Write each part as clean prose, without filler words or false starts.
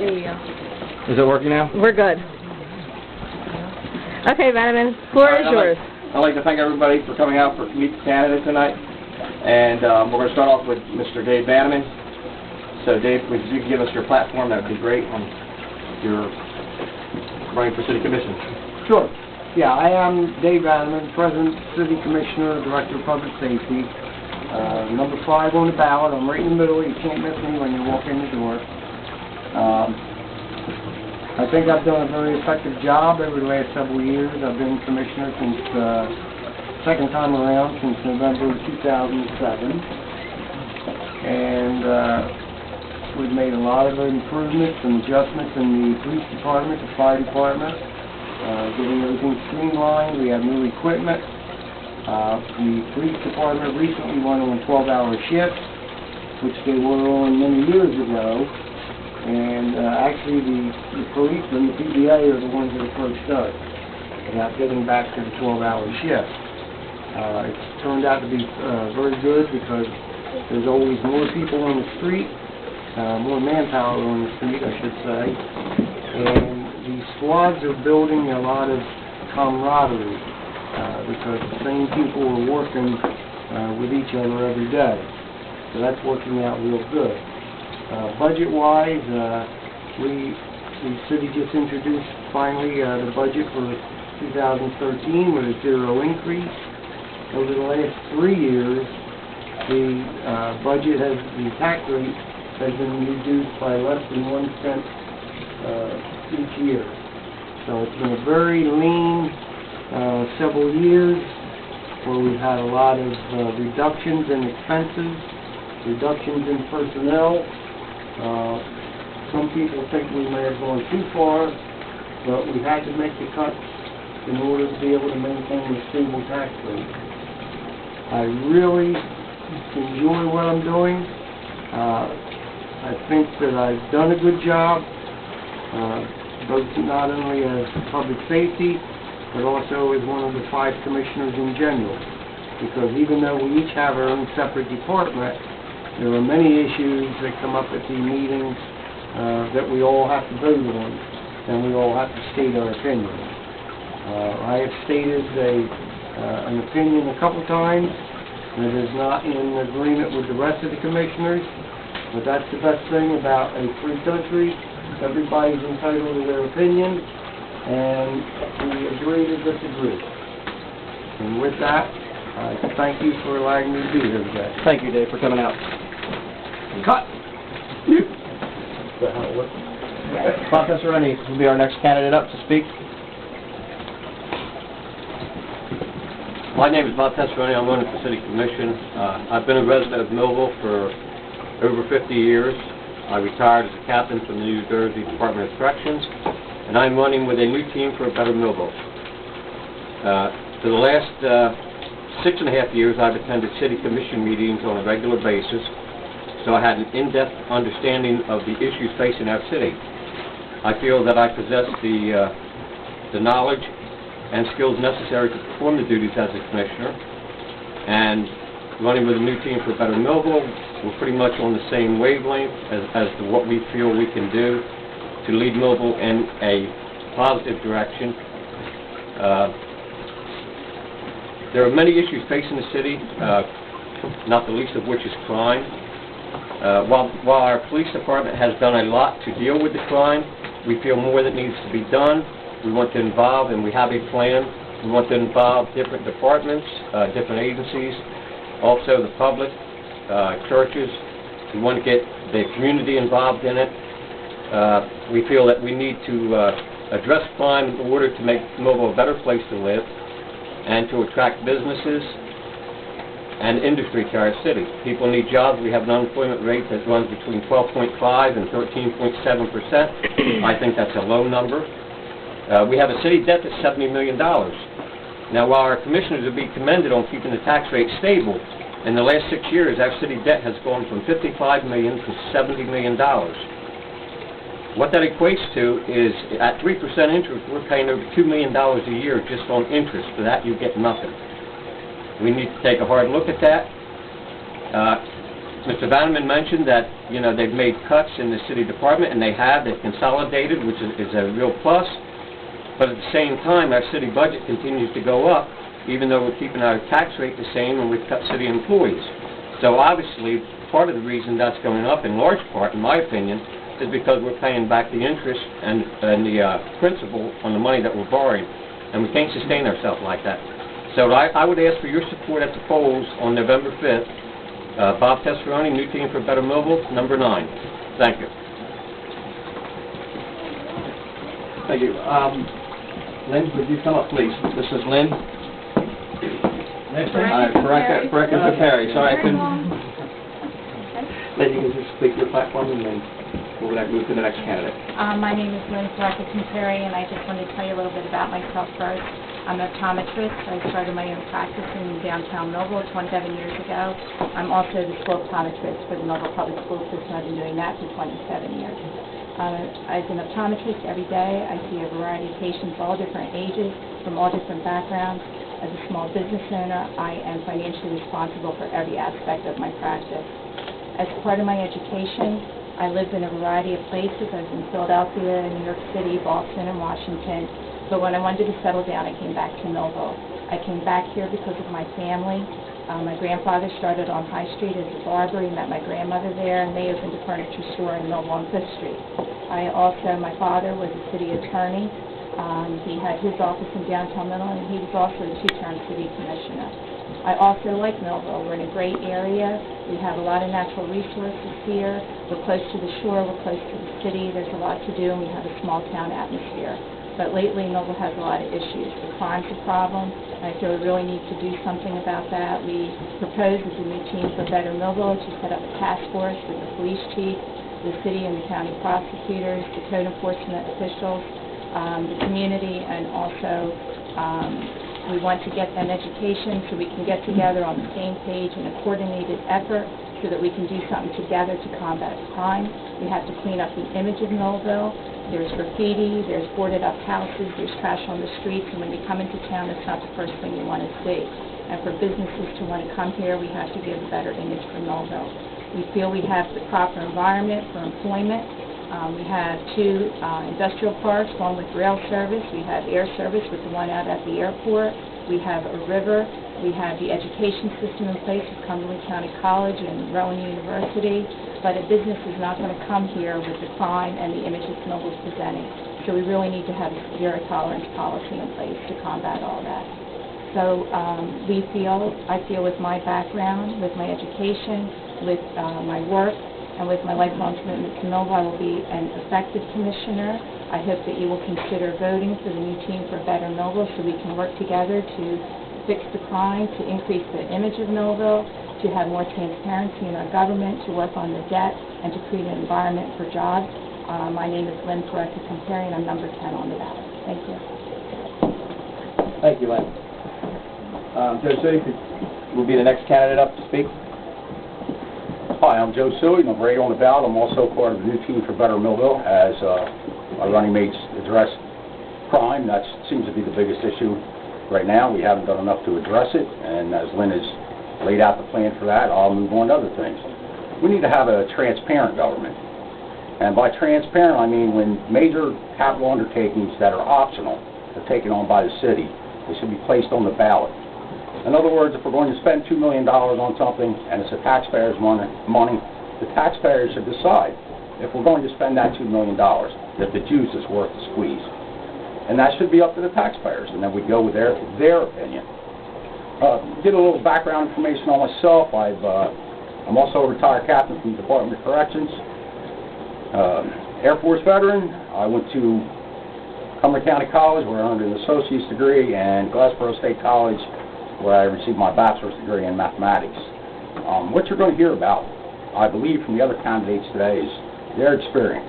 There you go. Is it working now? We're good. Okay, Vanneman, floor is yours. I'd like to thank everybody for coming out for Meet the Candidate tonight. And we're going to start off with Mr. Dave Banneman. So, Dave, if you could give us your platform, that would be great on your running for City Commission. Sure. Yeah, I am Dave Banneman, President, City Commissioner, Director of Public Safety. Number 5 on the ballot. I'm right in the middle. You can't miss me when you walk in the door. I think I've done a very effective job over the last several years. I've been Commissioner since second time around, since November 2007. And we've made a lot of improvements and adjustments in the police department, the fire department, getting everything streamlined. We have new equipment. The police department recently went on 12-hour shifts, which they were on many years ago. And actually the policemen, the PBA, are the ones that approached us about getting back to the 12-hour shift. It's turned out to be very good because there's always more people on the street, more manpower on the street, I should say. And the squads are building a lot of camaraderie because the same people are working with each other every day. So that's working out real good. Budget-wise, the city just introduced finally the budget for 2013 with a 0 increase. Over the last 3 years, the tax rate has been reduced by less than 1 cent each year. So it's been a very lean several years where we've had a lot of reductions in expenses, reductions in personnel. Some people think we may have gone too far, but we had to make the cuts in order to be able to maintain a stable tax rate. I really enjoy what I'm doing. I think that I've done a good job, both not only as public safety, but also as one of the 5 commissioners in general. Because even though we each have our own separate department, there are many issues that come up at the meetings that we all have to vote on, and we all have to state our opinion. I have stated an opinion a couple times that is not in agreement with the rest of the commissioners, but that's the best thing about a free country. Everybody's entitled to their opinion, and we agree to disagree. And with that, I thank you for allowing me to be here today. Thank you, Dave, for coming out. Cut! Bob Tesseroni will be our next candidate up to speak. My name is Bob Tesseroni. I'm running for City Commission. I've been a resident of Millville for over 50 years. I retired as a captain from the New Jersey Department of Corrections, and I'm running with a new team for a better Millville. For the last 6.5 years, I've attended City Commission meetings on a regular basis, so I had an in-depth understanding of the issues facing our city. I feel that I possess the knowledge and skills necessary to perform the duties as a commissioner, and running with a new team for a better Millville, we're pretty much on the same wavelength as to what we feel we can do to lead Millville in a positive direction. There are many issues facing the city, not the least of which is crime. While our police department has done a lot to deal with the crime, we feel more that needs to be done. We want to involve, and we have a plan, we want to involve different departments, different agencies, also the public, churches. We want to get the community involved in it. We feel that we need to address crime in order to make Millville a better place to live and to attract businesses and industry to our city. People need jobs. We have an unemployment rate that runs between 12.5 and 13.7%. I think that's a low number. We have a city debt that's $70 million. Now, while our commissioners would be commended on keeping the tax rate stable, in the last 6 years, our city debt has gone from $55 million to $70 million. What that equates to is, at 3% interest, we're paying over $2 million a year just on interest. For that, you get nothing. We need to take a hard look at that. Mr. Vanneman mentioned that, you know, they've made cuts in the city department, and they've consolidated, which is a real plus. But at the same time, our city budget continues to go up, even though we're keeping our tax rate the same and we've cut city employees. So obviously, part of the reason that's going up, in large part, in my opinion, is because we're paying back the interest and the principal on the money that we're borrowing, and we can't sustain ourselves like that. So I would ask for your support at the polls on November 5th. Bob Tesseroni, New Team for Better Millville, number 9. Thank you. Thank you. Lynn, would you come up, please? This is Lynn. Veronica Perry. Sorry, I couldn't. Lynn, you can just speak your platform, and then we'll move to the next candidate. My name is Lynn Perry, and I just wanted to tell you a little bit about myself first. I'm an optometrist. I started my own practice in downtown Millville 27 years ago. I'm also the school optometrist for the Millville Public School System. I've been doing that for 27 years. As an optometrist, every day I see a variety of patients, all different ages, from all different backgrounds. As a small business owner, I am financially responsible for every aspect of my practice. As part of my education, I lived in a variety of places. I was in Philadelphia, New York City, Boston, and Washington. But when I wanted to settle down, I came back to Millville. I came back here because of my family. My grandfather started on High Street as a barber. He met my grandmother there, and they opened a furniture store in Millville on 5th Street. My father was a city attorney. He had his office in downtown Millville, and he was also a 2-term city commissioner. I also like Millville. We're in a great area. We have a lot of natural resources here. We're close to the shore. We're close to the city. There's a lot to do, and we have a small town atmosphere. But lately, Millville has a lot of issues. The crime's a problem, and I feel we really need to do something about that. We propose as a New Team for Better Millville to set up a task force with the police chief, the city and the county prosecutors, the code enforcement officials, the community, and also we want to get an education so we can get together on the same page in a coordinated effort so that we can do something together to combat crime. We have to clean up the image of Millville. There's graffiti, there's boarded up houses, there's trash on the streets, and when you come into town, it's not the first thing you want to see. And for businesses to want to come here, we have to give a better image for Millville. We feel we have the proper environment for employment. We have 2 industrial parks, one with rail service. We have air service with the one out at the airport. We have a river. We have the education system in place with Cumberland County College and Rowan University. But a business is not going to come here with the crime and the image that Millville is presenting. So we really need to have a zero tolerance policy in place to combat all that. So I feel with my background, with my education, with my work, and with my lifelong commitment to Millville, I will be an effective commissioner. I hope that you will consider voting for the New Team for Better Millville so we can work together to fix the crime, to increase the image of Millville, to have more transparency in our government, to work on the debt, and to create an environment for jobs. My name is Lynn Perry, and I'm number 10 on the ballot. Thank you. Thank you, Lynn. Joe City will be the next candidate up to speak. Hi, I'm Joe Suey, number 8 on the ballot. I'm also part of the New Team for Better Millville as my running mates address crime. That seems to be the biggest issue right now. We haven't done enough to address it, and as Lynn has laid out the plan for that, I'll move on to other things. We need to have a transparent government. And by transparent, I mean when major capital undertakings that are optional are taken on by the city, they should be placed on the ballot. In other words, if we're going to spend $2 million on something and it's the taxpayers' money, the taxpayers should decide if we're going to spend that $2 million, that the juice is worth the squeeze. And that should be up to the taxpayers, and then we go with their opinion. Get a little background information on myself. I'm also a retired captain from the Department of Corrections, Air Force veteran. I went to Cumberland County College where I earned an associate's degree, and Glassboro State College where I received my bachelor's degree in mathematics. What you're going to hear about, I believe, from the other candidates today is their experience.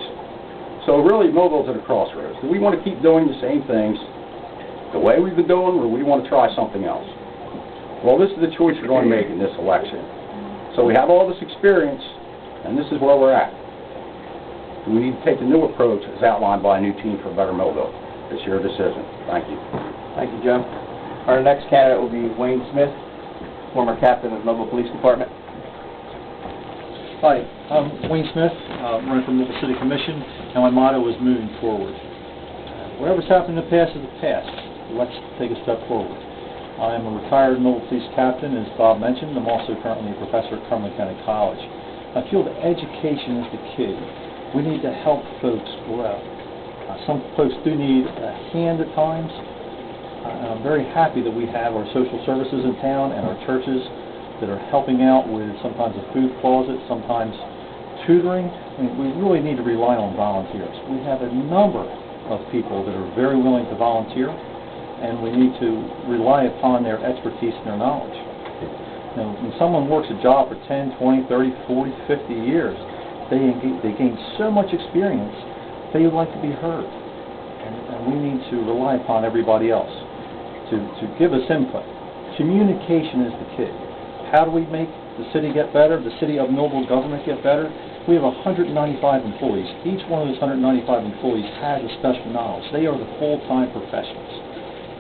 So really, Millville's at a crossroads. Do we want to keep doing the same things the way we've been doing, or do we want to try something else? Well, this is the choice we're going to make in this election. So we have all this experience, and this is where we're at. We need to take the new approach as outlined by a New Team for Better Millville. It's your decision. Thank you. Thank you, Joe. Our next candidate will be Wayne Smith, former captain of the Millville Police Department. Hi, I'm Wayne Smith, running for Millville City Commission, and my motto is moving forward. Whatever's happened in the past is the past. Let's take a step forward. I am a retired Millville Police Captain, as Bob mentioned. I'm also currently a professor at Cumberland County College. I feel that education is the key. We need to help folks grow. Some folks do need a hand at times. I'm very happy that we have our social services in town and our churches that are helping out with sometimes a food closet, sometimes tutoring. I mean, we really need to rely on volunteers. We have a number of people that are very willing to volunteer, and we need to rely upon their expertise and their knowledge. Now, when someone works a job for 10, 20, 30, 40, 50 years, they gain so much experience, they would like to be heard. And we need to rely upon everybody else to give us input. Communication is the key. How do we make the city get better, the city of Millville government get better? We have 195 employees. Each one of those 195 employees has a special knowledge. They are the full-time professionals.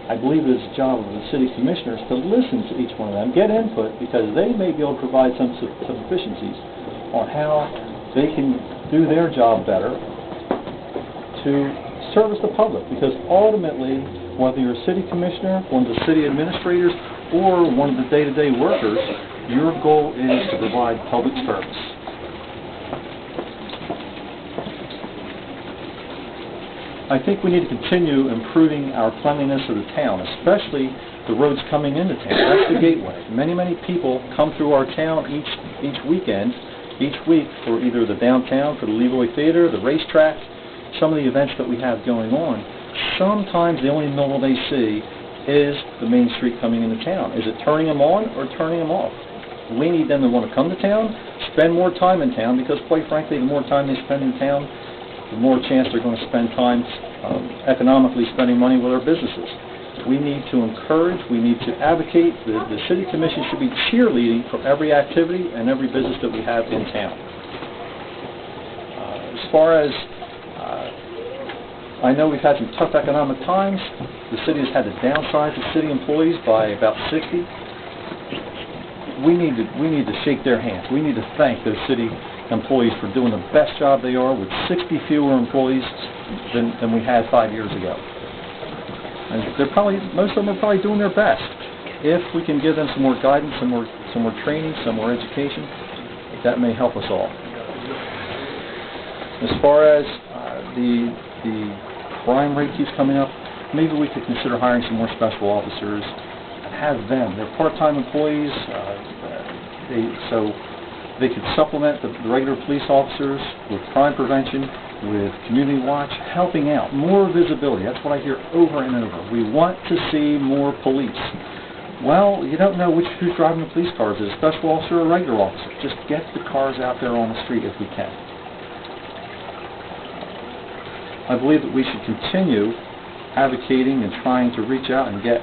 I believe it is the job of the city commissioners to listen to each one of them, get input, because they may be able to provide some efficiencies on how they can do their job better to service the public. Because ultimately, whether you're a city commissioner, one of the city administrators, or one of the day-to-day workers, your goal is to provide public service. I think we need to continue improving our cleanliness of the town, especially the roads coming into town. That's the gateway. Many, many people come through our town each weekend, each week for either the downtown, for the Leroy Theater, the racetrack, some of the events that we have going on. Sometimes the only Millville they see is the main street coming into town. Is it turning them on or turning them off? We need them to want to come to town, spend more time in town, because quite frankly, the more time they spend in town, the more chance they're going to spend time economically spending money with our businesses. We need to encourage, we need to advocate. The City Commission should be cheerleading for every activity and every business that we have in town. As far as I know we've had some tough economic times. The city has had to downsize the city employees by about 60. We need to shake their hands. We need to thank those city employees for doing the best job they are with 60 fewer employees than we had 5 years ago. And most of them are probably doing their best. If we can give them some more guidance, some more training, some more education, that may help us all. As far as the crime rate keeps coming up, maybe we could consider hiring some more special officers and have them. They're part-time employees, so they could supplement the regular police officers with crime prevention, with community watch, helping out. More visibility. That's what I hear over and over. We want to see more police. Well, you don't know who's driving the police cars. Is it a special officer or a regular officer? Just get the cars out there on the street if we can. I believe that we should continue advocating and trying to reach out and get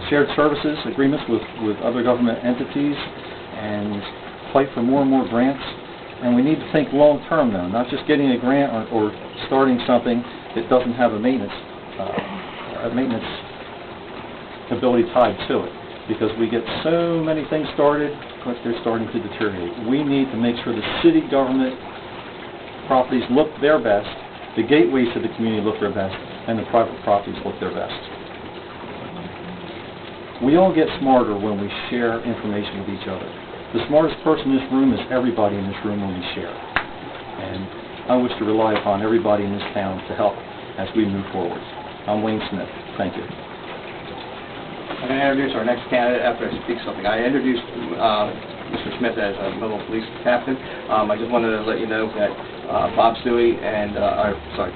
shared services agreements with other government entities and fight for more and more grants. And we need to think long-term, though, not just getting a grant or starting something that doesn't have a maintenance ability tied to it. Because we get so many things started, but they're starting to deteriorate. We need to make sure the city government properties look their best, the gateways to the community look their best, and the private properties look their best. We all get smarter when we share information with each other. The smartest person in this room is everybody in this room when we share. And I wish to rely upon everybody in this town to help as we move forward. I'm Wayne Smith. Thank you. I'm going to introduce our next candidate after I speak something. I introduced Mr. Smith as a Millville Police Captain. I just wanted to let you know that Bob Suey and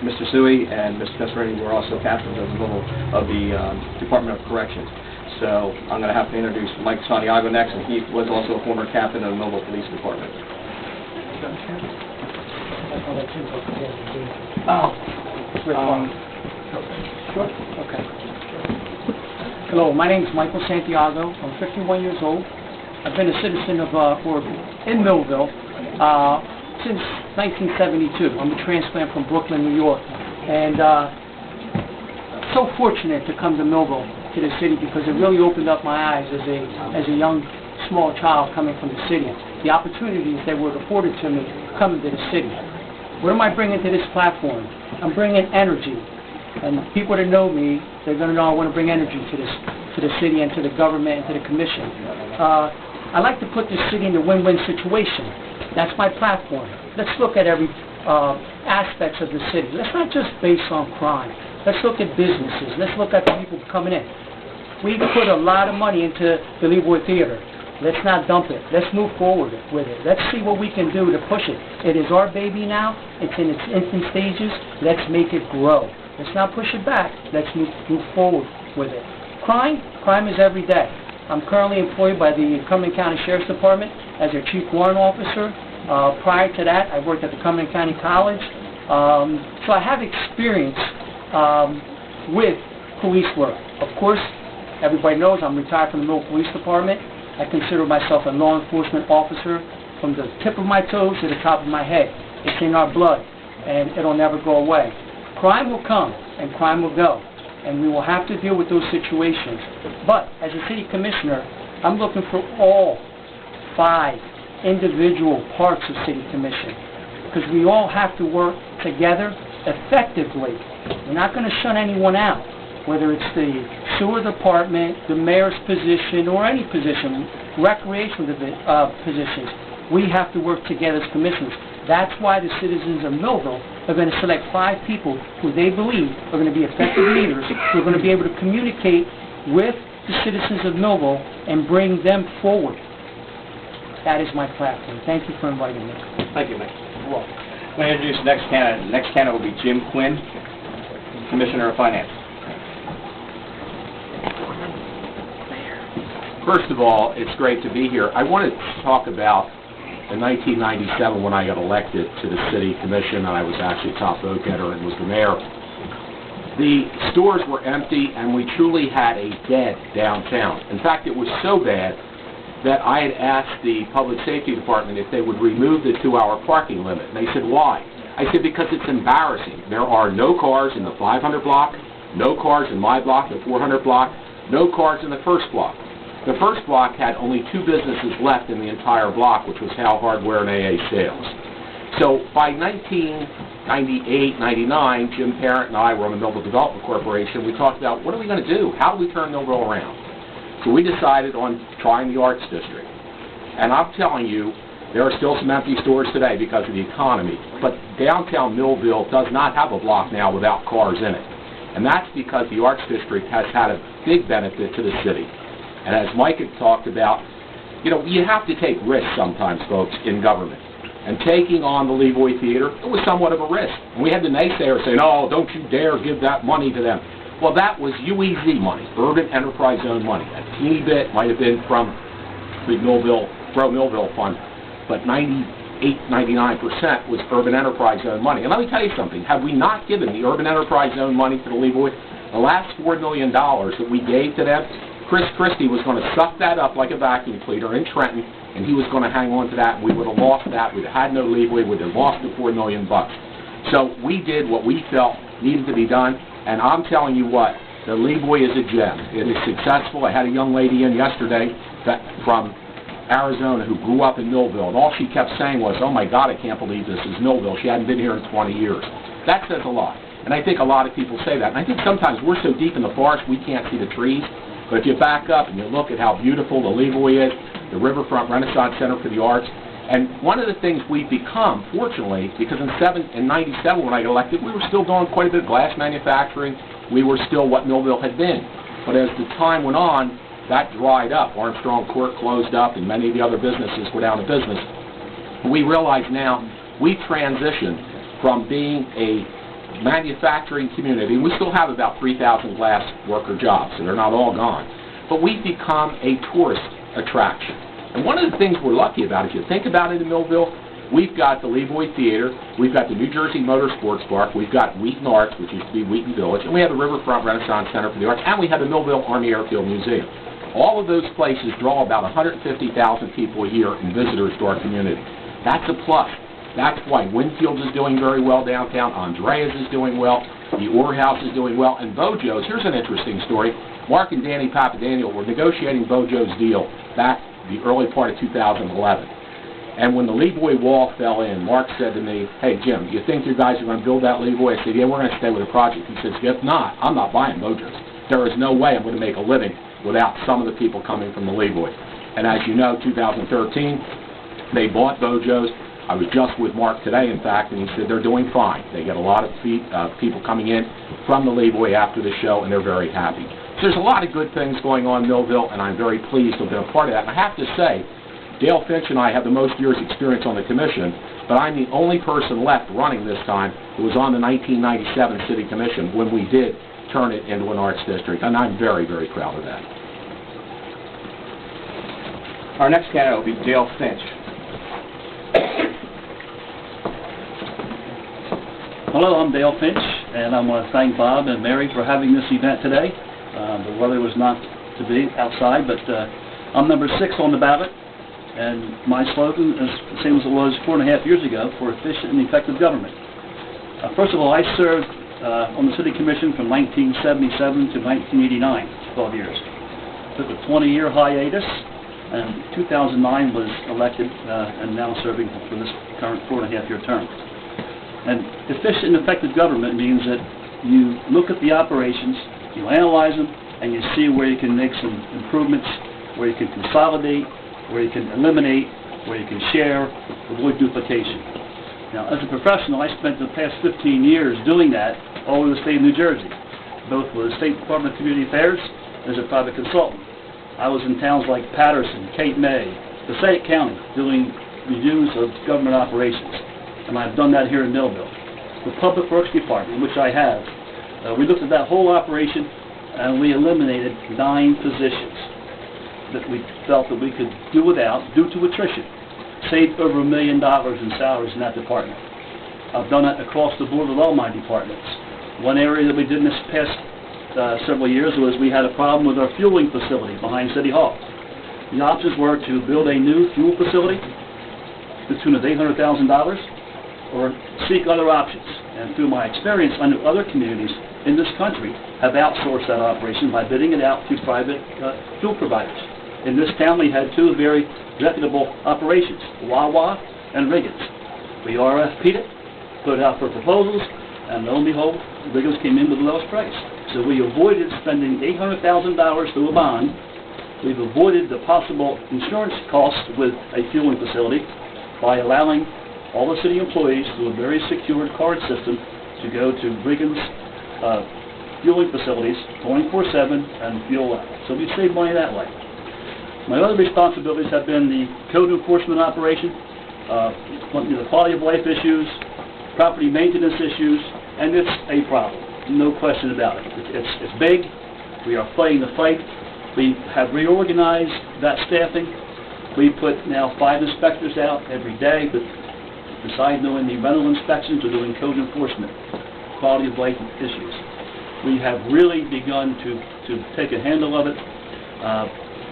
Mr. Suey and Mr. Tesserini were also captains of the Department of Corrections. So I'm going to have to introduce Mike Santiago next, and he was also a former captain of the Millville Police Department. Sure. Okay. Hello, my name is Michael Santiago. I'm 51 years old. I've been a citizen in Millville since 1972. I'm a transplant from Brooklyn, New York, and so fortunate to come to Millville, to the city, because it really opened up my eyes as a young small child coming from the city, the opportunities that were afforded to me coming to the city. What am I bringing to this platform? I'm bringing energy. And people that know me, they're going to know I want to bring energy to the city and to the government and to the commission. I like to put the city in a win-win situation. That's my platform. Let's look at every aspects of the city. Let's not just base on crime. Let's look at businesses. Let's look at the people coming in. We put a lot of money into the Leroy Theater. Let's not dump it. Let's move forward with it. Let's see what we can do to push it. It is our baby now. It's in its infant stages. Let's make it grow. Let's not push it back. Let's move forward with it. Crime is every day. I'm currently employed by the Cumberland County Sheriff's Department as their Chief Warrant Officer. Prior to that, I worked at the Cumberland County College. So I have experience with police work. Of course, everybody knows I'm retired from the Millville Police Department. I consider myself a law enforcement officer from the tip of my toes to the top of my head. It's in our blood, and it'll never go away. Crime will come, and crime will go, and we will have to deal with those situations. But as a city commissioner, I'm looking for all 5 individual parts of city commission, because we all have to work together effectively. We're not going to shut anyone out, whether it's the sewer department, the mayor's position, or any position, recreation positions. We have to work together as commissioners. That's why the citizens of Millville are going to select 5 people who they believe are going to be effective leaders, who are going to be able to communicate with the citizens of Millville and bring them forward. That is my platform. Thank you for inviting me. Thank you, Nick. You're welcome. I'm going to introduce the next candidate. The next candidate will be Jim Quinn, Commissioner of Finance. First of all, it's great to be here. I want to talk about in 1997 when I got elected to the City Commission, and I was actually top vote getter and was the mayor. The stores were empty, and we truly had a dead downtown. In fact, it was so bad that I had asked the Public Safety Department if they would remove the 2-hour parking limit. And they said, why? I said, because it's embarrassing. There are no cars in the 500 block, no cars in my block, the 400 block, no cars in the first block. The first block had only 2 businesses left in the entire block, which was Hal Hardware and AA Sales. So by 1998, 99, Jim Parent and I were on the Millville Development Corporation. We talked about, what are we going to do? How do we turn Millville around? So we decided on trying the Arts District. And I'm telling you, there are still some empty stores today because of the economy. But downtown Millville does not have a block now without cars in it. And that's because the Arts District has had a big benefit to the city. And as Mike had talked about, you have to take risks sometimes, folks, in government. And taking on the Leroy Theater, it was somewhat of a risk. And we had the naysayers saying, oh, don't you dare give that money to them. Well, that was UEZ money, Urban Enterprise Zone money. A teeny bit might have been from the Pro-Millville Fund, but 98-99% was Urban Enterprise Zone money. And let me tell you something. Had we not given the Urban Enterprise Zone money to the Leroy, the last $4 million that we gave to them, Chris Christie was going to suck that up like a vacuum cleaner in Trenton, and he was going to hang on to that, and we would have lost that. We'd have had no Leroy. We'd have lost the $4 million. So we did what we felt needed to be done, and I'm telling you what, the Leroy is a gem. It is successful. I had a young lady in yesterday from Arizona who grew up in Millville, and all she kept saying was, oh my God, I can't believe this is Millville. She hadn't been here in 20 years. That says a lot, and I think a lot of people say that. And I think sometimes we're so deep in the forest we can't see the trees. But if you back up and you look at how beautiful the Leroy is, the Riverfront Renaissance Center for the Arts, and one of the things we've become, fortunately, because in 97 when I got elected, we were still doing quite a bit of glass manufacturing. We were still what Millville had been. But as the time went on, that dried up. Armstrong Court closed up, and many of the other businesses were down to business. We realize now we've transitioned from being a manufacturing community. We still have about 3,000 glass worker jobs, so they're not all gone. But we've become a tourist attraction. And one of the things we're lucky about, if you think about it in Millville, we've got the Leroy Theater, we've got the New Jersey Motor Sports Park, we've got Wheaton Arts, which used to be Wheaton Village, and we have the Riverfront Renaissance Center for the Arts, and we have the Millville Army Airfield Museum. All of those places draw about 150,000 people a year in visitors to our community. That's a plus. That's why Winfield's is doing very well downtown, Andrea's is doing well, the Orr House is doing well, and Bojo's. Here's an interesting story. Mark and Danny Papadaniel were negotiating Bojo's deal back the early part of 2011. And when the leeway wall fell in, Mark said to me, "Hey, Jim, you think you guys are going to build that leeway?" I said, "Yeah, we're going to stay with the project." He says, "If not, I'm not buying Mojo's. There is no way I'm going to make a living without some of the people coming from the leeway." And as you know, 2013, they bought Mojo's. I was just with Mark today, in fact, and he said they're doing fine. They get a lot of people coming in from the leeway after the show, and they're very happy. So there's a lot of good things going on in Millville, and I'm very pleased to have been a part of that. And I have to say, Dale Finch and I have the most years' experience on the commission, but I'm the only person left running this time who was on the 1997 City Commission when we did turn it into an arts district, and I'm very, very proud of that. Our next candidate will be Dale Finch. Hello, I'm Dale Finch, and I want to thank Bob and Mary for having this event today. The weather was not to be outside, but I'm number 6 on the ballot. And my slogan is the same as it was 4.5 years ago, for efficient and effective government. First of all, I served on the City Commission from 1977 to 1989, 12 years. Took a 20-year hiatus, and 2009 was elected and now serving for this current 4.5-year term. And efficient and effective government means that you look at the operations, you analyze them, and you see where you can make some improvements, where you can consolidate, where you can eliminate, where you can share, avoid duplication. Now, as a professional, I spent the past 15 years doing that all over the state of New Jersey, both with the State Department of Community Affairs and as a private consultant. I was in towns like Patterson, Cape May, Passaic County, doing reviews of government operations, and I've done that here in Millville. The Public Works Department, which I have, we looked at that whole operation and we eliminated 9 positions that we felt that we could do without due to attrition. Saved over $1 million in salaries in that department. I've done it across the board with all my departments. One area that we did in this past several years was we had a problem with our fueling facility behind City Hall. The options were to build a new fuel facility to the tune of $800,000 or seek other options. And through my experience, I know other communities in this country have outsourced that operation by bidding it out to private fuel providers. In this town, we had 2 very reputable operations, Wawa and Riggins. We RFP'd it, put it out for proposals, and lo and behold, Riggins came in with the lowest price. So we avoided spending $800,000 through a bond. We've avoided the possible insurance costs with a fueling facility by allowing all the city employees through a very secured card system to go to Riggins fueling facilities 24/7 and fuel out. So we save money that way. My other responsibilities have been the code enforcement operation, the quality of life issues, property maintenance issues, and it's a problem, no question about it. It's big. We are fighting the fight. We have reorganized that staffing. We put now 5 inspectors out every day, but besides doing the rental inspections, we're doing code enforcement, quality of life issues. We have really begun to take a handle of it.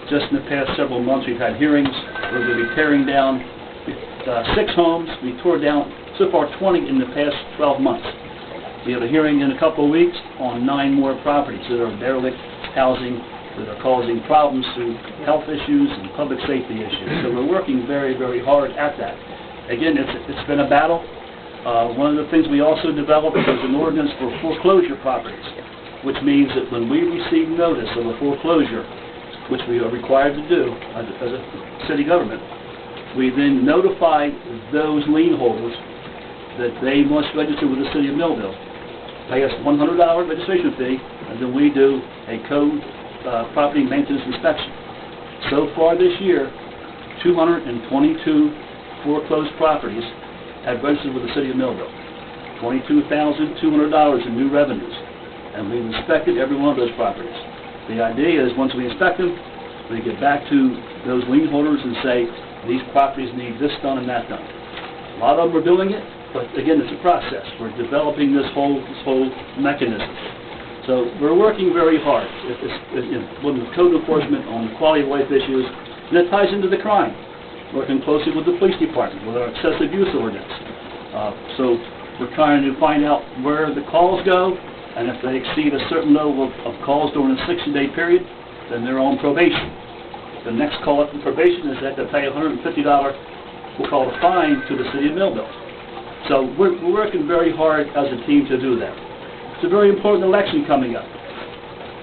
Just in the past several months, we've had hearings. We're going to be tearing down 6 homes. We tore down, so far, 20 in the past 12 months. We have a hearing in a couple of weeks on 9 more properties that are derelict housing that are causing problems through health issues and public safety issues. So we're working very, very hard at that. Again, it's been a battle. One of the things we also developed was an ordinance for foreclosure properties, which means that when we receive notice of a foreclosure, which we are required to do as a city government, we then notify those lien holders that they must register with the City of Millville, pay us $100 registration fee, and then we do a code property maintenance inspection. So far this year, 222 foreclosed properties have registered with the City of Millville, $22,200 in new revenues, and we've inspected every one of those properties. The idea is once we inspect them, we get back to those lien holders and say, these properties need this done and that done. A lot of them are doing it, but again, it's a process. We're developing this whole mechanism. So we're working very hard with code enforcement on quality of life issues, and it ties into the crime. Working closely with the police department, with our excessive use ordinance. So we're trying to find out where the calls go, and if they exceed a certain level of calls during a 60-day period, then they're on probation. The next call up from probation is that they pay a $150, we'll call it a fine, to the city of Millville. So we're working very hard as a team to do that. It's a very important election coming up.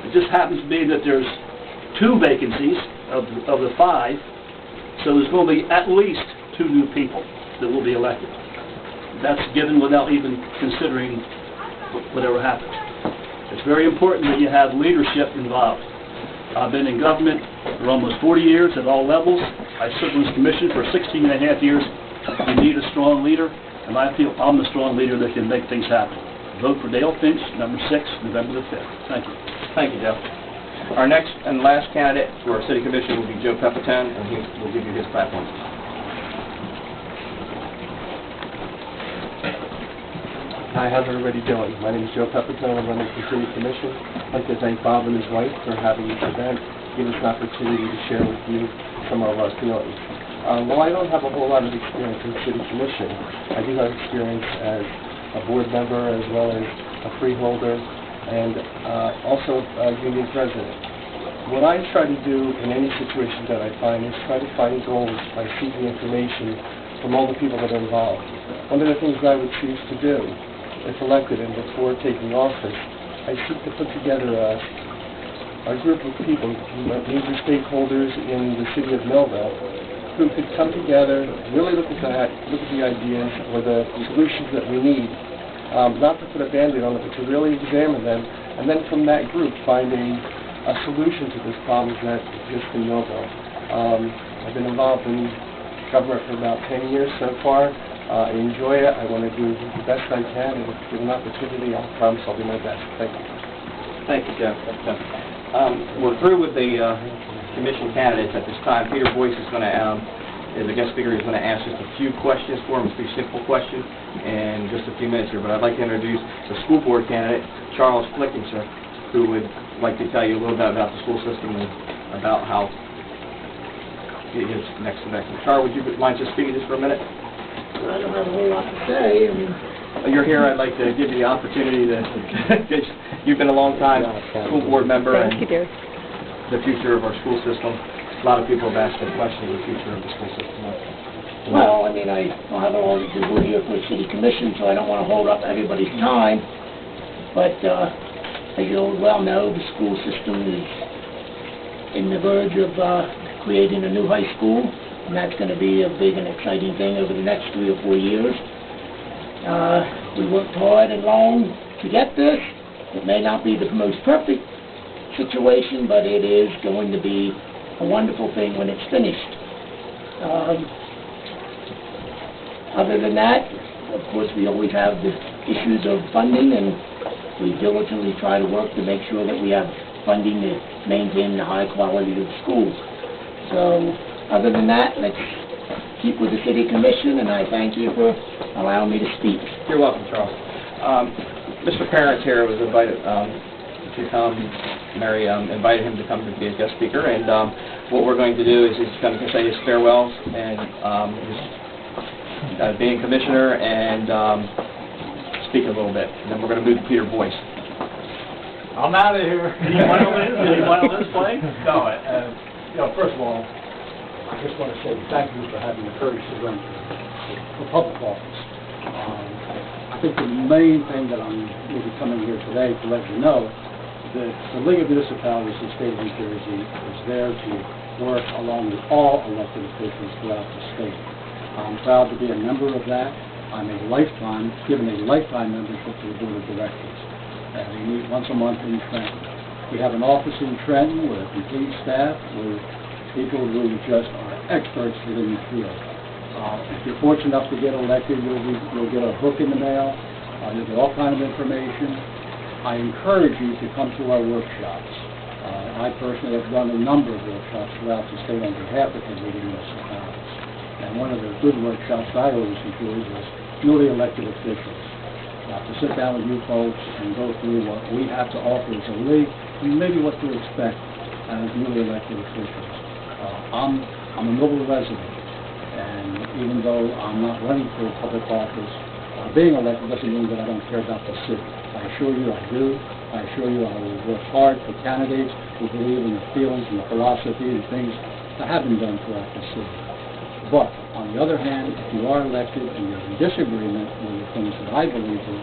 It just happens to be that there's 2 vacancies of the 5, so there's going to be at least 2 new people that will be elected. That's given without even considering whatever happens. It's very important that you have leadership involved. I've been in government for almost 40 years at all levels. I served on this commission for 16 and a half years. You need a strong leader, and I feel I'm the strong leader that can make things happen. Vote for Dale Finch, number 6, November the 5th. Thank you. Thank you, Joe. Our next and last candidate for our city commission will be Joe Pepitone, and he will give you his platform. Hi, how's everybody doing? My name is Joe Pepitone. I'm running for City Commission. I'd like to thank Bob and his wife for having this event, give us an opportunity to share with you some of our feelings. While I don't have a whole lot of experience in City Commission, I do have experience as a board member as well as a freeholder and also a union president. What I try to do in any situation that I find is try to find goals by seeking information from all the people that are involved. One of the things I would choose to do if elected and before taking office, I seek to put together a group of people, major stakeholders in the city of Millville, who could come together, really look at the ideas or the solutions that we need, not to put a Band-Aid on it, but to really examine them, and then from that group find a solution to this problem that exists in Millville. I've been involved in government for about 10 years so far. I enjoy it. I want to do the best I can, and if given an opportunity, I promise I'll do my best. Thank you. Thank you, Joe. We're through with the commission candidates at this time. Peter Boyce is going to, as a guest speaker, is going to ask just a few questions for him, a few simple questions, in just a few minutes here. But I'd like to introduce the school board candidate, Charles Flickinger, who would like to tell you a little bit about the school system and about how it is next to next. Charles, would you mind just speaking just for a minute? I don't have a whole lot to say. I mean, You're here. I'd like to give you the opportunity to. You've been a long time school board member and the future of our school system. A lot of people have asked the question of the future of the school system. well, I mean, I don't have all the board here for a city commission, so I don't want to hold up everybody's time. But as you well know, the school system is in the verge of creating a new high school. And that's going to be a big and exciting thing over the next 3 or 4 years. We worked hard and long to get this. It may not be the most perfect situation, but it is going to be a wonderful thing when it's finished. Other than that, of course, we always have the issues of funding, and we diligently try to work to make sure that we have funding to maintain the high quality of the schools. So, other than that, let's keep with the city commission, and I thank you for allowing me to speak. You're welcome, Charles. Mr. Parents here was invited to come. Mary invited him to come to be a guest speaker, and what we're going to do is he's going to say his farewells and his being commissioner and speak a little bit. And then we're going to move to Peter Boyce. I'm out of here. Anyone on this plane? No, first of all, I just want to say thank you for having the courage to run for public office. I think the main thing that I'm really coming here today to let you know that the League of Municipalities in the state of New Jersey is there to work along with all elected officials throughout the state. I'm proud to be a member of that. I'm given a lifetime membership to the Board of Directors. And we meet once a month in Trenton. We have an office in Trenton with a complete staff, with people who just are experts within the field. If you're fortunate enough to get elected, you'll get a book in the mail. You'll get all kinds of information. I encourage you to come to our workshops. I personally have done a number of workshops throughout the state on behalf of the League of Municipalities. And one of the good workshops I always enjoy is newly elected officials. To sit down with you folks and go through what we have to offer as a league and maybe what to expect as newly elected officials. I'm a Millville resident, and even though I'm not running for public office, being elected doesn't mean that I don't care about the city. I assure you I do. I assure you I will work hard for candidates who believe in the feelings and the philosophy and things that have been done throughout the city. But, on the other hand, if you are elected and you're in disagreement with the things that I believe in,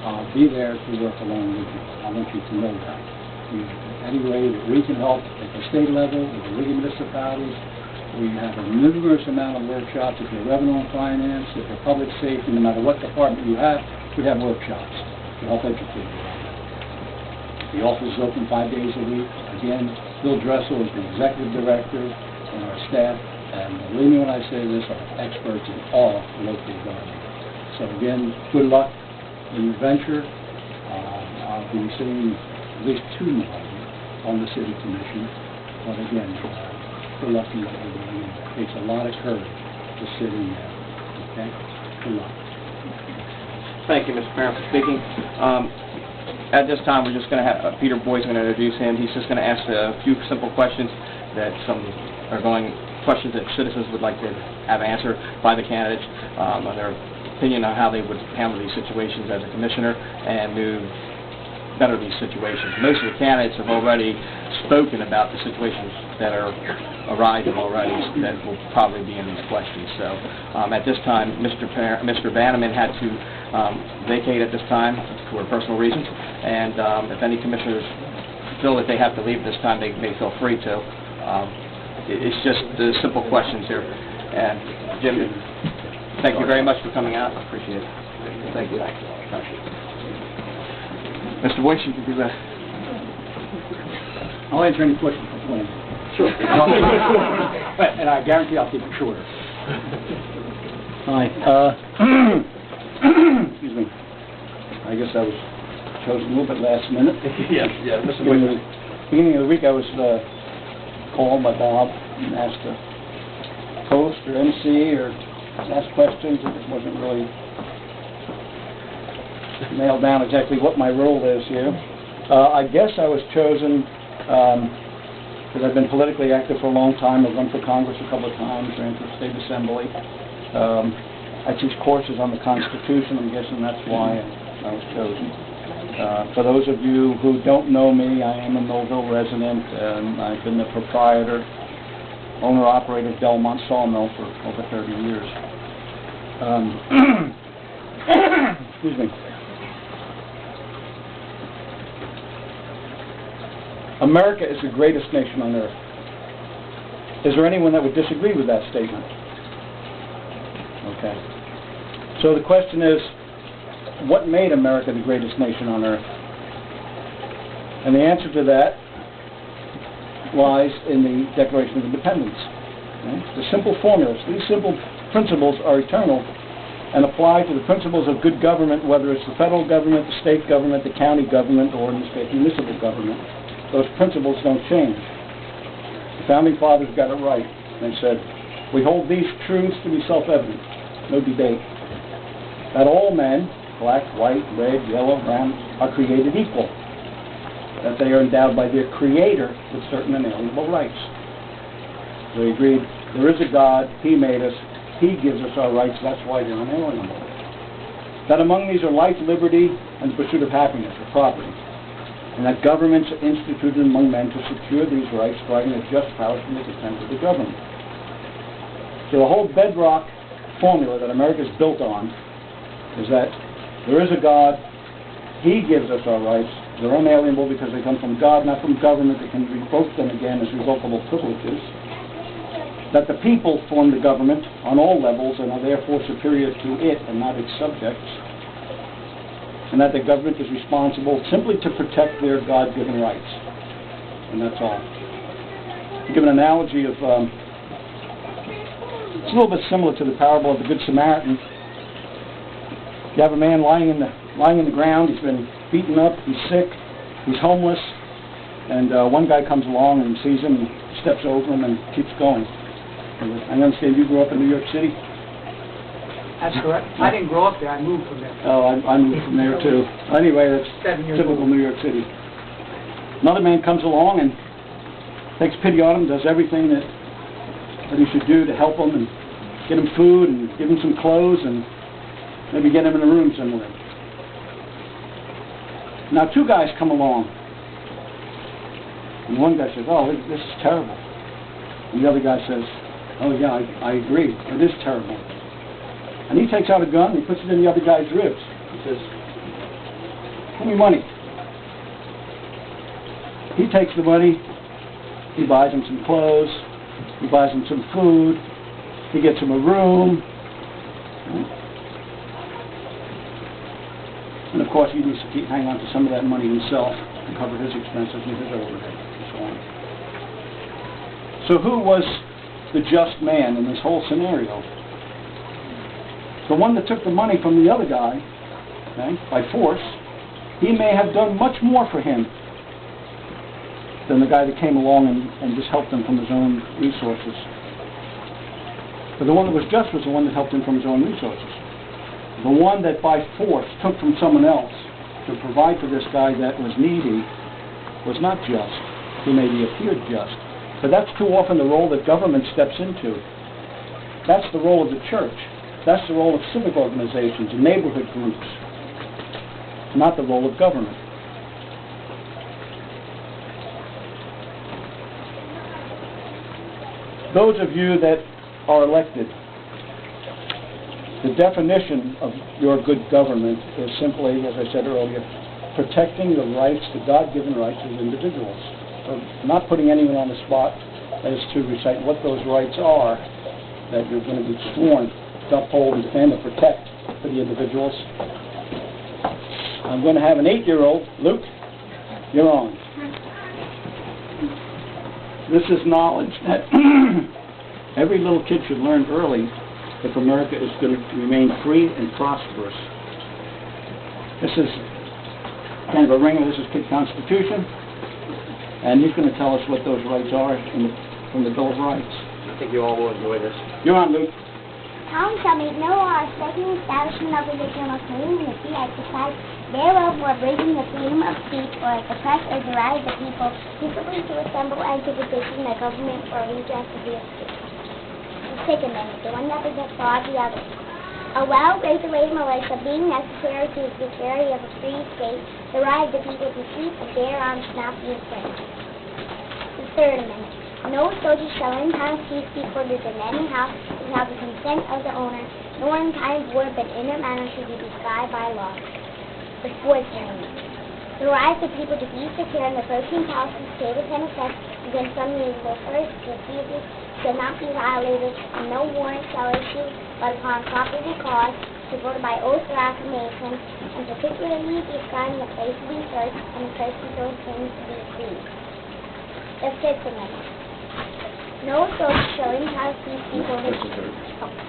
I'll be there to work along with you. I want you to know that. Any way that we can help at the state level, with the league of municipalities, we have a numerous amount of workshops. If you're revenue and finance, if you're public safety, no matter what department you have, we have workshops to help educate you. The office is open 5 days a week. Again, Bill Dressel is the executive director and our staff, and believe me when I say this, are experts in all local government. So again, good luck in your venture. I'll be seeing at least 2 more on the city commission, but again, good luck in what you're doing. It takes a lot of courage to sit in there. Okay? Good luck. Thank you, Mr. Parent, for speaking. At this time, we're just going to have Peter Boyd's going to introduce him. He's just going to ask a few simple questions that questions that citizens would like to have answered by the candidates on their opinion on how they would handle these situations as a commissioner and better these situations. Most of the candidates have already spoken about the situations that are arising already that will probably be in these questions. So at this time, Mr. Bannerman had to vacate at this time for personal reasons, and if any commissioners feel that they have to leave this time, they may feel free to. It's just the simple questions here. And Jim, thank you very much for coming out. I appreciate it. Thank you. Mr. Boyce, you can do that. I'll answer any questions for you. Sure. And I guarantee I'll keep it shorter. Hi. Excuse me. I guess I was chosen a little bit last minute. Yeah, Mr. Boyce. Beginning of the week, I was called by Bob and asked to host or MC or ask questions. It wasn't really nailed down exactly what my role is here. I guess I was chosen because I've been politically active for a long time. I've run for Congress a couple of times, ran for State Assembly. I teach courses on the Constitution. I'm guessing that's why I was chosen. For those of you who don't know me, I am a Millville resident, and I've been the proprietor, owner-operator of Belmont Sawmill for over 30 years. Excuse me. America is the greatest nation on earth. Is there anyone that would disagree with that statement? Okay. So the question is, what made America the greatest nation on earth? And the answer to that lies in the Declaration of Independence. Okay? The simple formulas, these simple principles are eternal and apply to the principles of good government, whether it's the federal government, the state government, the county government, or in this case, municipal government. Those principles don't change. The Founding Fathers got it right. They said, we hold these truths to be self-evident, no debate, that all men, black, white, red, yellow, brown, are created equal, that they are endowed by their Creator with certain inalienable rights. They agreed, there is a God, He made us, He gives us our rights, that's why they're inalienable. That among these are life, liberty, and the pursuit of happiness, or property. And that governments are instituted among men to secure these rights, providing a just power from the consent of the government. So the whole bedrock formula that America is built on is that there is a God, He gives us our rights, they're unalienable because they come from God, not from government that can revoke them again as revocable privileges. That the people form the government on all levels and are therefore superior to it and not its subjects. And that the government is responsible simply to protect their God-given rights. And that's all. To give an analogy of, it's a little bit similar to the parable of the Good Samaritan. You have a man lying in the ground, he's been beaten up, he's sick, he's homeless, and one guy comes along and sees him and steps over him and keeps going. I understand you grew up in New York City? That's correct. I didn't grow up there. I moved from there. Oh, I moved from there too. Anyway, that's 7 years typical old. New York City. Another man comes along and takes pity on him, does everything that he should do to help him and get him food and give him some clothes and maybe get him in a room somewhere. Now 2 guys come along. And one guy says, oh, this is terrible. And the other guy says, oh yeah, I agree, it is terrible. And he takes out a gun and he puts it in the other guy's ribs. He says, give me money. He takes the money, he buys him some clothes, he buys him some food, he gets him a room. And of course, he needs to hang on to some of that money himself to cover his expenses and his overhead and so on. So who was the just man in this whole scenario? The one that took the money from the other guy, okay, by force. He may have done much more for him than the guy that came along and just helped him from his own resources. But the one that was just was the one that helped him from his own resources. The one that by force took from someone else to provide for this guy that was needy was not just. He maybe appeared just. But that's too often the role that government steps into. That's the role of the church. That's the role of civic organizations and neighborhood groups, not the role of government. Those of you that are elected, the definition of your good government is simply, as I said earlier, protecting the rights, the God-given rights of individuals. So not putting anyone on the spot as to recite what those rights are that you're going to be sworn to uphold and defend and protect for the individuals. I'm going to have an 8-year-old. Luke, you're on. This is knowledge that every little kid should learn early if America is going to remain free and prosperous. This is kind of a ringer. This is Kid Constitution. And he's going to tell us what those rights are from the Bill of Rights. I think you all will enjoy this. You're on, Luke. Town shall make no law respecting the establishment of religion or claiming the free exercise thereof or breaking the freedom of speech or suppress or derive the people peaceably to assemble and to petition the government for redress of the state. Let's take a minute. The one that presents law the other. A well-regulated militia being necessary to the security of a free state, derive the people to keep and bear arms not be infringed. The third amendment. No soldier shall in time of peace be quartered in any house without the consent of the owner, nor in time of war, but in a manner should be prescribed by law. The fourth amendment. The right of the people to be secure in the approaching houses, tables, and effects against some means the first refusal shall not be violated, and no warrant shall issue but upon properly caused, supported by oath or affirmation, and particularly describing the place to be searched and the person so things to be seized. The fifth amendment. No soldier shall in time of peace be quartered.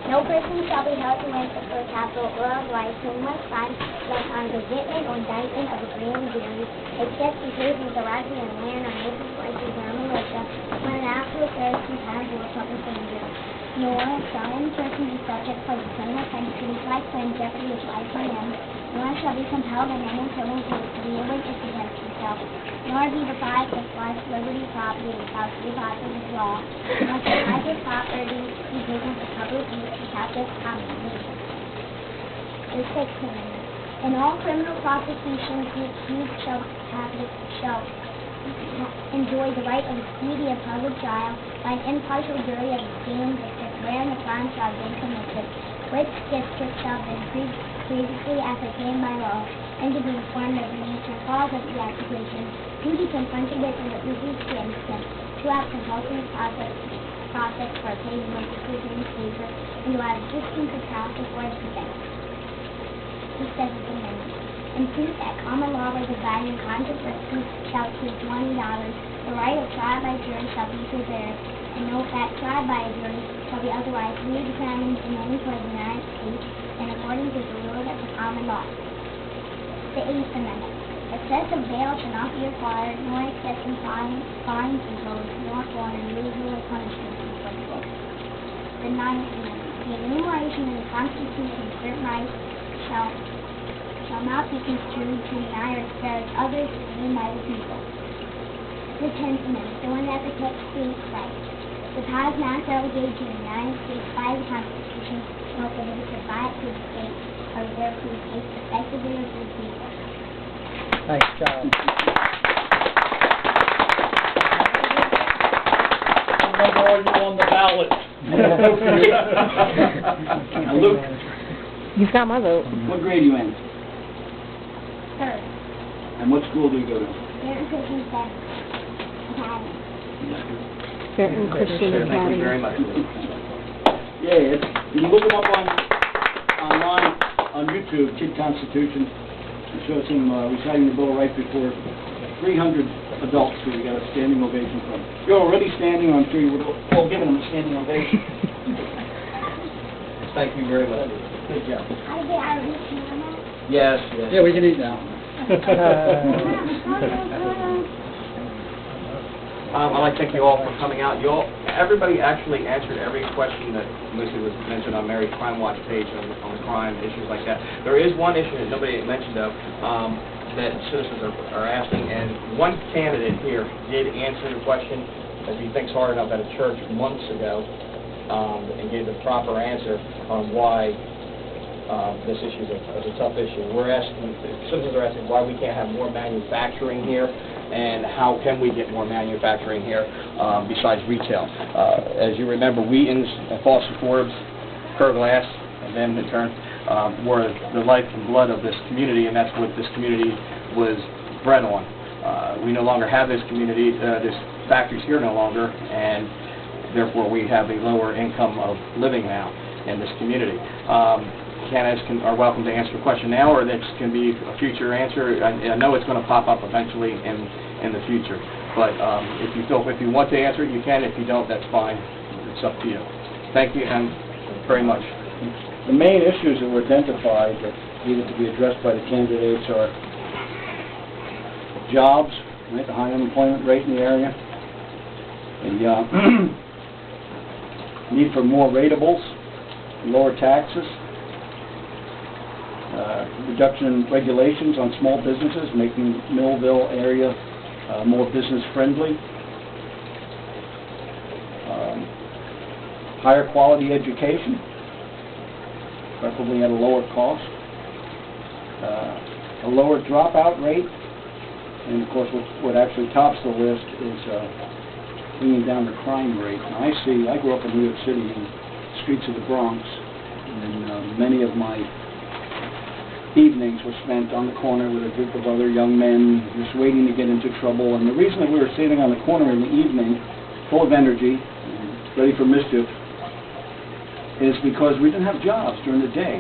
No person shall be held to ransom for a capital or otherwise whom must find that on gazettement or indictment of a grand jury, except in cases arising in a manner unable to exercise their militia, when an actual affairs in time or public danger. Nor shall any person be subject for the same offense to which life claims jeopardy of life or limb, nor shall be compelled in any killing case to be a witness against himself, nor be deprived of life, liberty, property, without due process of law, nor shall private property be taken for public use without just compensation. The sixth amendment. In all criminal prosecutions, the accused shall enjoy the right of a speedy and public trial by an impartial jury of esteemed district wherein the crime shall have been committed, which district shall have been previously ascertained by law, and to be informed of the nature and cause of the accusation, to be confronted with and witnesses to innocence, to have compulsory process for obtaining witnesses in his favor, and to have assistance of counsel for his defense. The seventh amendment. In proof that common law was dividing controversy shall exceed $20, the right of trial by jury shall be preserved, and note that trial by a jury shall be otherwise redetermined in any court of the United States and according to the rule of the common law. The eighth amendment. Excessive bail shall not be required, nor excessive fines imposed, nor for an removal or punishment inflicted. The ninth amendment. The enumeration in the Constitution of certain rights shall not be construed to deny or disparage others named by the people. The 10th Amendment, the one that protects states' rights. The powers now delegated to the United States by the Constitution nor prohibited by it to the state are reserved to the states effectively or to the people. Nice job. are you on the ballot? Now, Luke, You've got my vote. what grade are you in? Third. And what school do you go to? Parent Christian Academy. Certain Christian Thank you Academy. very much. Yeah, you can look them up online on YouTube, Kid Constitution. It shows him reciting the bill right before 300 adults who got a standing ovation from. You're already standing, I'm sure you would all giving him a standing ovation. Thank you very much. Good job. I get our reaching on that. Yes, yes. Yeah, we can eat now. I'd like to thank you all for coming out. Everybody actually answered every question that Lucy was mentioned on Mary's Crime Watch page on crime, issues like that. There is one issue that nobody mentioned, though, that citizens are asking, and one candidate here did answer the question, as he thinks hard enough, at a church months ago, and gave the proper answer on why this issue is a tough issue. Citizens are asking why we can't have more manufacturing here, and how can we get more manufacturing here besides retail. As you remember, Wheaton's, Foster Forbes, Kerr Glass, and then in turn, were the life and blood of this community, and that's what this community was bred on. We no longer have this community, this factories here no longer, and therefore we have a lower income of living now in this community. Candidates are welcome to answer the question now, or this can be a future answer. I know it's going to pop up eventually in the future, but if you want to answer it, you can. If you don't, that's fine. It's up to you. Thank you, and very much. The main issues that were identified that needed to be addressed by the candidates are jobs, right, the high unemployment rate in the area, the need for more rateables, lower taxes, reduction in regulations on small businesses, making Millville area more business-friendly, higher quality education, preferably at a lower cost, a lower dropout rate, and of course what actually tops the list is bringing down the crime rate. Now I grew up in New York City in the streets of the Bronx, and many of my evenings were spent on the corner with a group of other young men just waiting to get into trouble. And the reason that we were sitting on the corner in the evening, full of energy, ready for mischief, is because we didn't have jobs during the day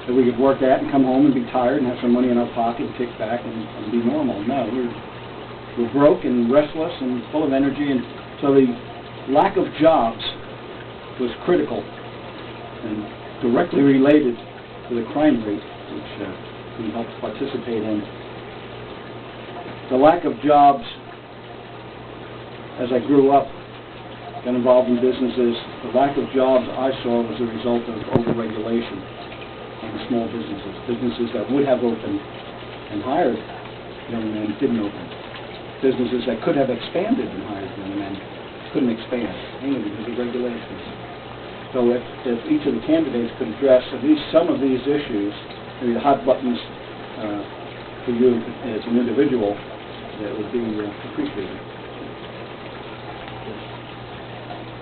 that we could work at and come home and be tired and have some money in our pocket and kick back and be normal. No, we're broke and restless and full of energy, and so the lack of jobs was critical and directly related to the crime rate, which we helped participate in. The lack of jobs, as I grew up, got involved in businesses, the lack of jobs I saw was a result of over-regulation on the small businesses. Businesses that would have opened and hired young men didn't open. Businesses that could have expanded and hired young men couldn't expand, mainly because of regulations. So if each of the candidates could address at least some of these issues, maybe the hot buttons for you as an individual, that would be appreciated.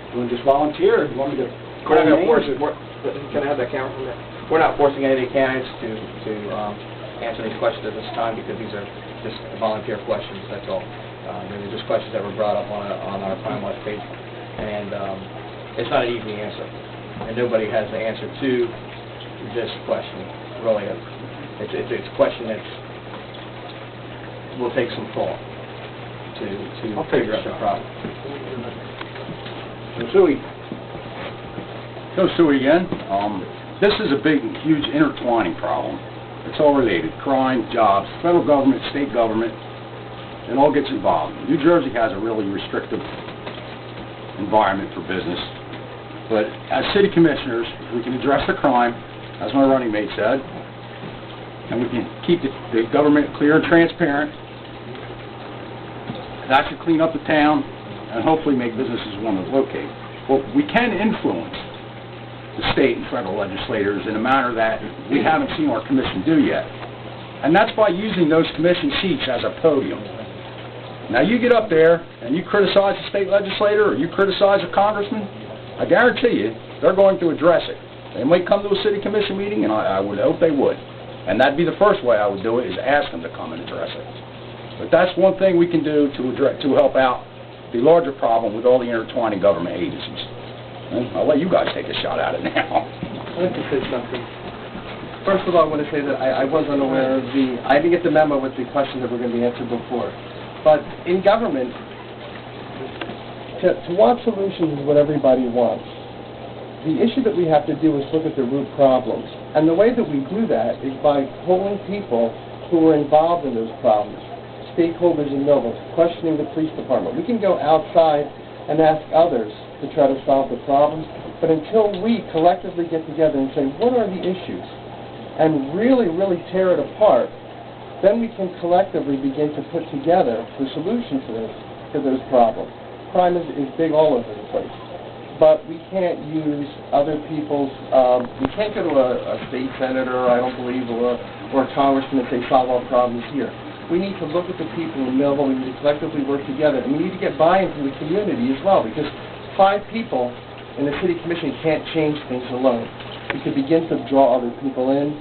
You want to just volunteer? You want me to We're not going to force it. Can I have that camera from there? We're not forcing any of the candidates to answer these questions at this time, because these are just volunteer questions, that's all. They're just questions that were brought up on our Crime Watch page. And it's not an easy answer. And nobody has the answer to this question, really. It's a question that will take some thought to figure out the problem. Sue again. This is a big, huge intertwining problem. It's all related. Crime, jobs, federal government, state government, it all gets involved. New Jersey has a really restrictive environment for business. But as city commissioners, we can address the crime, as my running mate said, and we can keep the government clear and transparent. That should clean up the town and hopefully make businesses want to locate. Well, we can influence the state and federal legislators in a manner that we haven't seen our commission do yet. And that's by using those commission seats as a podium. Now you get up there and you criticize a state legislator or you criticize a congressman, I guarantee you they're going to address it. They might come to a city commission meeting, and I would hope they would. And that'd be the first way I would do it, is ask them to come and address it. But that's one thing we can do to help out the larger problem with all the intertwining government agencies. And I'll let you guys take a shot at it now. I'd like to say something. First of all, I want to say that I was unaware of I didn't get the memo with the questions that were going to be answered before. But in government, to want solutions is what everybody wants. The issue that we have to do is look at the root problems. And the way that we do that is by polling people who are involved in those problems, stakeholders in Millville, questioning the police department. We can go outside and ask others to try to solve the problems, but until we collectively get together and say, what are the issues, and really, really tear it apart, then we can collectively begin to put together the solution to those problems. Crime is big all over the place. But we can't use other people's, we can't go to a state senator, I don't believe, or a congressman and say, solve all problems here. We need to look at the people in Millville, we need to collectively work together, and we need to get buy-in from the community as well, because 5 people in the city commission can't change things alone. We could begin to draw other people in,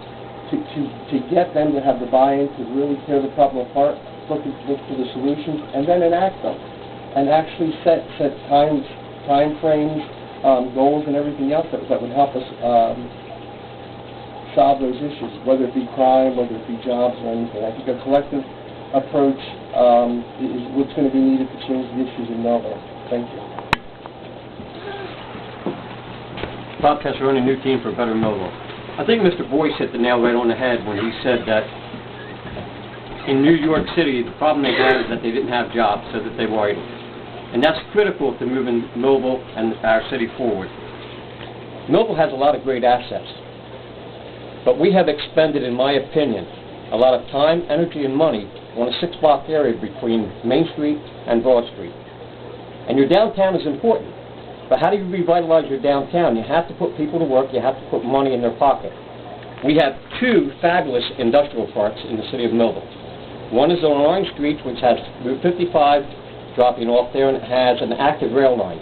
to get them to have the buy-in, to really tear the problem apart, look for the solutions, and then enact them, and actually set time frames, goals, and everything else that would help us solve those issues, whether it be crime, whether it be jobs, or anything. I think a collective approach is what's going to be needed to change the issues in Millville. Thank you. Bob Casarone, new team for Better Millville. I think Mr. Boyce hit the nail right on the head when he said that in New York City, the problem they had is that they didn't have jobs, so that they were idle. And that's critical to moving Millville and our city forward. Millville has a lot of great assets, but we have expended, in my opinion, a lot of time, energy, and money on a 6-block area between Main Street and Broad Street. And your downtown is important, but how do you revitalize your downtown? You have to put people to work, you have to put money in their pocket. We have 2 fabulous industrial parks in the city of Millville. One is on Orange Street, which has Route 55 dropping off there, and it has an active rail line.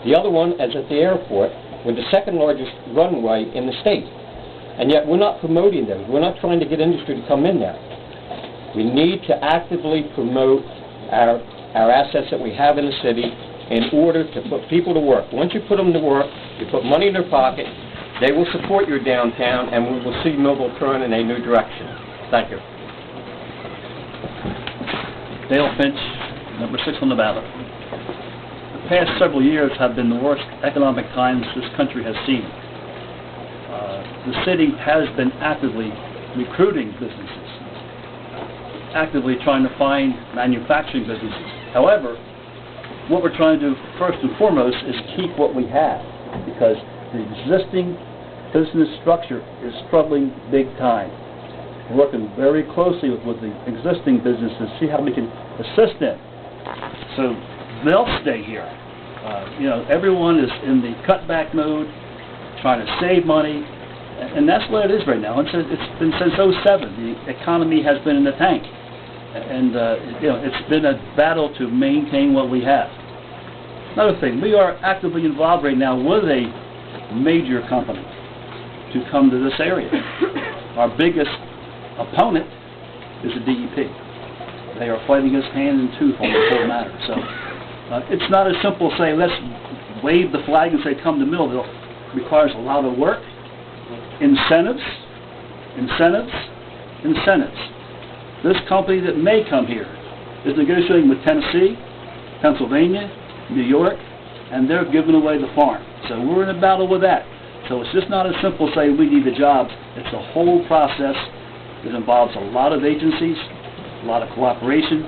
The other one is at the airport, with the 2nd largest runway in the state. And yet we're not promoting those. We're not trying to get industry to come in there. We need to actively promote our assets that we have in the city in order to put people to work. Once you put them to work, you put money in their pocket, they will support your downtown, and we will see Millville turn in a new direction. Thank you. Dale Finch, number 6 on the ballot. The past several years have been the worst economic times this country has seen. The city has been actively recruiting businesses, actively trying to find manufacturing businesses. However, what we're trying to do first and foremost is keep what we have, because the existing business structure is struggling big time. We're working very closely with the existing businesses, see how we can assist them so they'll stay here. Everyone is in the cutback mode, trying to save money, and that's what it is right now. It's been since 2007. The economy has been in the tank, and it's been a battle to maintain what we have. Another thing, we are actively involved right now with a major company to come to this area. Our biggest opponent is the DEP. They are fighting us hand and tooth on this whole matter. So it's not as simple as saying, let's wave the flag and say, come to Millville. It requires a lot of work, incentives. This company that may come here is negotiating with Tennessee, Pennsylvania, New York, and they're giving away the farm. So we're in a battle with that. So it's just not as simple as saying we need the jobs. It's a whole process that involves a lot of agencies, a lot of cooperation,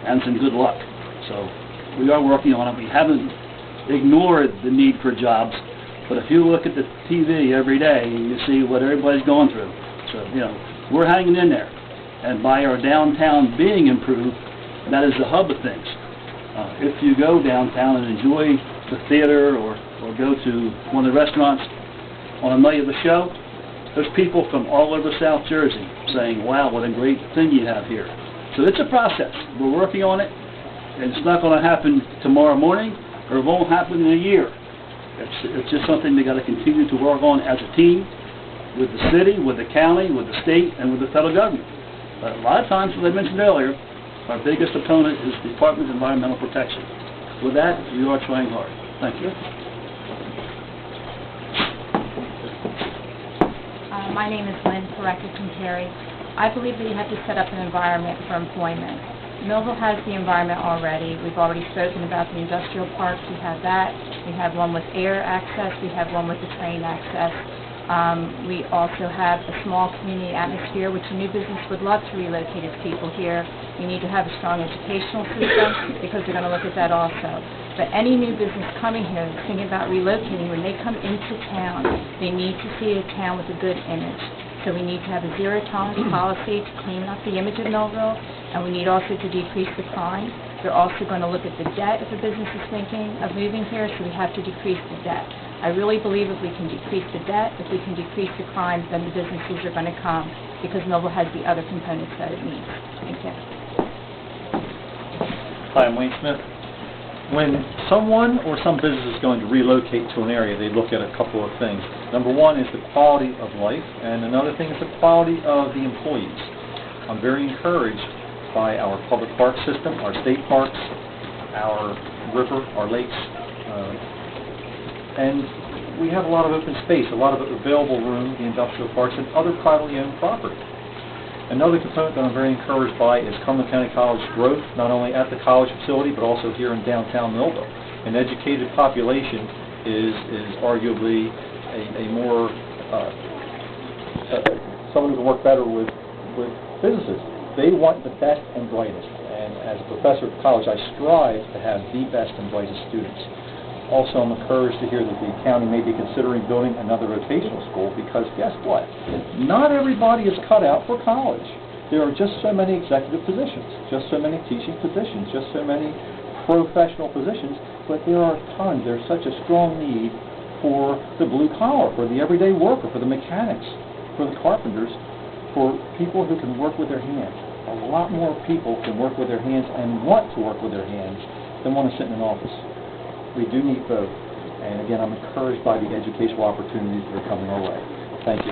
and some good luck. So we are working on it. We haven't ignored the need for jobs, but if you look at the TV every day, you see what everybody's going through. So, we're hanging in there. And by our downtown being improved, that is the hub of things. If you go downtown and enjoy the theater or go to one of the restaurants on a night of the show, there's people from all over South Jersey saying, wow, what a great thing you have here. So it's a process. We're working on it. And it's not going to happen tomorrow morning, or it won't happen in a year. It's just something they got to continue to work on as a team, with the city, with the county, with the state, and with the federal government. But a lot of times, as I mentioned earlier, our biggest opponent is the Department of Environmental Protection. With that, we are trying hard. Thank you. My name is Lynn Parekis-Terry. I believe that you have to set up an environment for employment. Millville has the environment already. We've already spoken about the industrial parks. We have that. We have one with air access. We have one with the train access. We also have a small community atmosphere, which a new business would love to relocate its people here. We need to have a strong educational system because they're going to look at that also. But any new business coming here that's thinking about relocating, when they come into town, they need to see a town with a good image. So we need to have a zero-tolerance policy to clean up the image of Millville, and we need also to decrease the crime. They're also going to look at the debt if a business is thinking of moving here, so we have to decrease the debt. I really believe if we can decrease the debt, if we can decrease the crime, then the businesses are going to come, because Millville has the other components that it needs. Thank you. Hi, I'm Wayne Smith. When someone or some business is going to relocate to an area, they look at a couple of things. Number one is the quality of life, and another thing is the quality of the employees. I'm very encouraged by our public park system, our state parks, our river, our lakes, and we have a lot of open space, a lot of available room, the industrial parks, and other privately owned property. Another component that I'm very encouraged by is Cumberland County College growth, not only at the college facility, but also here in downtown Millville. An educated population is arguably a more, someone who can work better with businesses. They want the best and brightest, and as a professor at college, I strive to have the best and brightest students. Also, I'm encouraged to hear that the county may be considering building another vocational school, because guess what? Not everybody is cut out for college. There are just so many executive positions, just so many teaching positions, just so many professional positions, but there are tons. There's such a strong need for the blue collar, for the everyday worker, for the mechanics, for the carpenters, for people who can work with their hands. A lot more people can work with their hands and want to work with their hands than want to sit in an office. We do need both, and again, I'm encouraged by the educational opportunities that are coming our way. Thank you.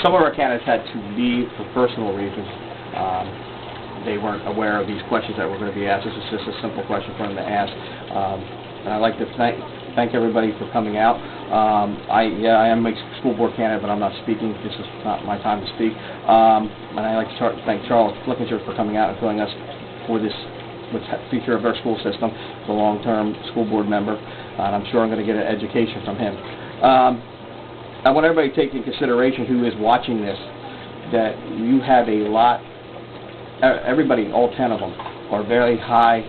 Some of our candidates had to leave for personal reasons. They weren't aware of these questions that were going to be asked. This is just a simple question for them to ask. And I'd like to thank everybody for coming out. I am a school board candidate, but I'm not speaking. This is not my time to speak. And I'd like to thank Charles Flickinger for coming out and filling us for this future of our school system, the long-term school board member, and I'm sure I'm going to get an education from him. I want everybody to take into consideration who is watching this, that you have a lot, everybody, all 10 of them, are very high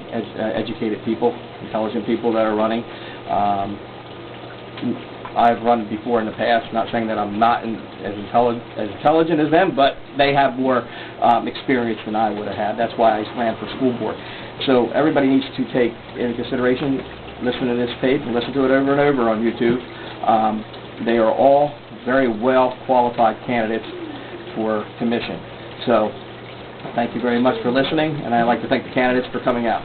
educated people, intelligent people that are running. I've run before in the past, not saying that I'm not as intelligent as them, but they have more experience than I would have had. That's why I ran for school board. So everybody needs to take into consideration, listen to this tape, and listen to it over and over on YouTube. They are all very well qualified candidates for commission. So thank you very much for listening, and I'd like to thank the candidates for coming out.